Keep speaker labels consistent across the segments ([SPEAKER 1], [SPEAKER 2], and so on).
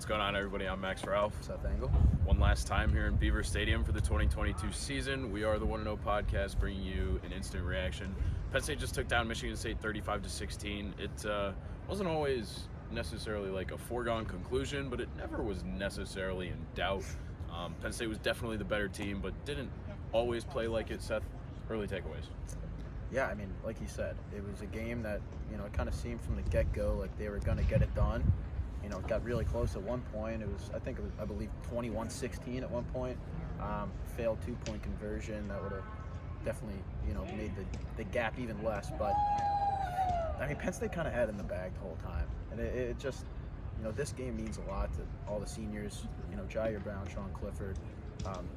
[SPEAKER 1] What's going on, everybody? I'm Max Ralph.
[SPEAKER 2] Seth Engle.
[SPEAKER 1] One last time here in Beaver Stadium for the 2022 season. We are the 1-0 podcast, bringing you an instant reaction. Penn State just took down Michigan State 35-16. It wasn't always necessarily like a foregone conclusion, but it never was necessarily in doubt. Penn State was definitely the better team, but didn't always play like it. Seth, early takeaways.
[SPEAKER 2] Yeah, I mean, like you said, it was a game that, it kind of seemed from the get-go like they were going to get it done. It got really close at one point. I believe 21-16 at one point. Failed two-point conversion. That would have definitely, made the gap even less. But, I mean, Penn State kind of had it in the bag the whole time. And it just, this game means a lot to all the seniors. Jair Brown, Sean Clifford,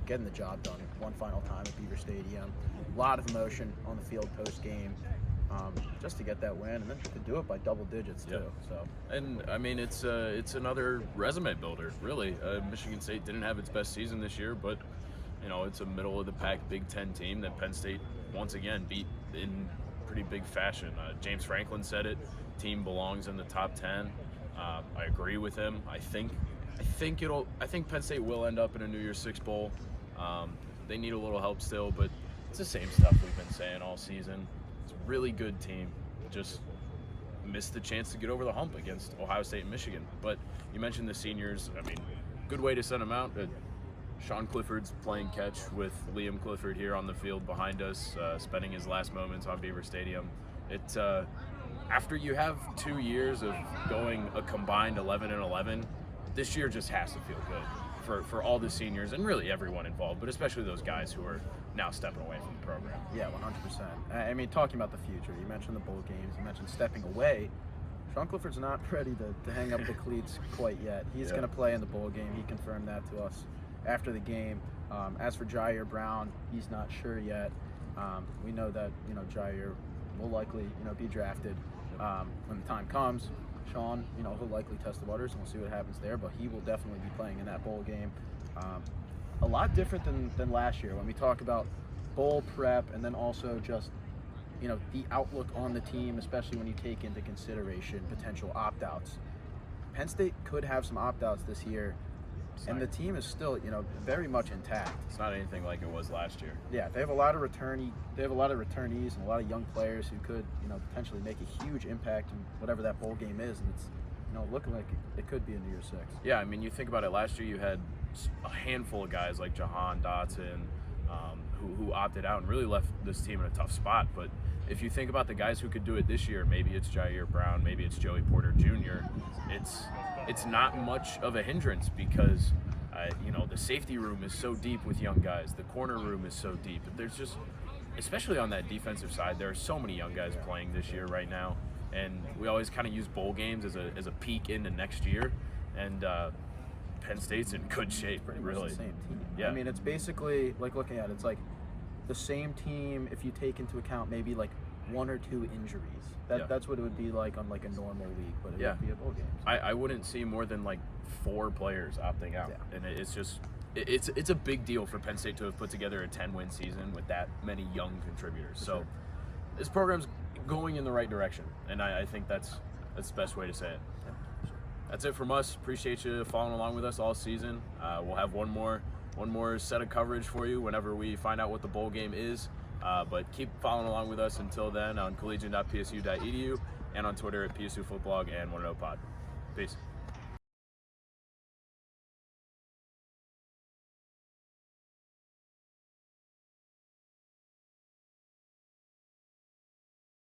[SPEAKER 2] getting the job done one final time at Beaver Stadium. A lot of emotion on the field post-game. Just to get that win, and then to do it by double digits too. So,
[SPEAKER 1] and I mean, it's another resume builder, really. Michigan State didn't have its best season this year, but it's a middle of the pack Big Ten team that Penn State once again beat in pretty big fashion. James Franklin said it. Team belongs in the top 10. I agree with him. I think Penn State will end up in a New Year's Six bowl. They need a little help still, but it's the same stuff we've been saying all season. It's a really good team. Just missed the chance to get over the hump against Ohio State and Michigan. But you mentioned the seniors. I mean, good way to send them out. Sean Clifford's playing catch with Liam Clifford here on the field behind us, spending his last moments on Beaver Stadium. After you have 2 years of going a combined 11-11, this year just has to feel good for all the seniors and really everyone involved, but especially those guys who are now stepping away from the program.
[SPEAKER 2] Yeah, 100%. I mean, talking about the future, you mentioned the bowl games, you mentioned stepping away. Sean Clifford's not ready to hang up the cleats quite yet. He's going to play in the bowl game. He confirmed that to us after the game. As for Jair Brown, he's not sure yet. We know that, Jair will likely, be drafted when the time comes. Sean, he'll likely test the waters, and we'll see what happens there, but he will definitely be playing in that bowl game. A lot different than last year when we talk about bowl prep and then also just, the outlook on the team, especially when you take into consideration potential opt-outs. Penn State could have some opt-outs this year, and the team is still, very much intact.
[SPEAKER 1] It's not anything like it was last year.
[SPEAKER 2] Yeah, they have a lot of returnees and a lot of young players who could, potentially make a huge impact in whatever that bowl game is, and it's, looking like it could be a New Year's Six.
[SPEAKER 1] Yeah, I mean, you think about it. Last year, you had a handful of guys like Jahan Dotson, who opted out and really left this team in a tough spot. But if you think about the guys who could do it this year, maybe it's Jair Brown, maybe it's Joey Porter Jr. It's not much of a hindrance because the safety room is so deep with young guys. The corner room is so deep. There's just, especially on that defensive side, there are so many young guys playing this year right now. And we always kind of use bowl games as a peek into next year. And Penn State's in good shape, really.
[SPEAKER 2] The same team.
[SPEAKER 1] Yeah.
[SPEAKER 2] I mean, it's basically like looking at it, it's like the same team if you take into account maybe like 1 or 2 injuries. That's what it would be like on like a normal week, but it would be a bowl game.
[SPEAKER 1] I wouldn't see more than like 4 players opting out, and it's just it's a big deal for Penn State to have put together a 10-win season with that many young contributors. So this program's going in the right direction, and I think that's the best way to say it. That's it from us. Appreciate you following along with us all season. We'll have one more set of coverage for you whenever we find out what the bowl game is. But keep following along with us until then on collegian.psu.edu and on Twitter at PSU Footblog and 1-0 Pod. Peace.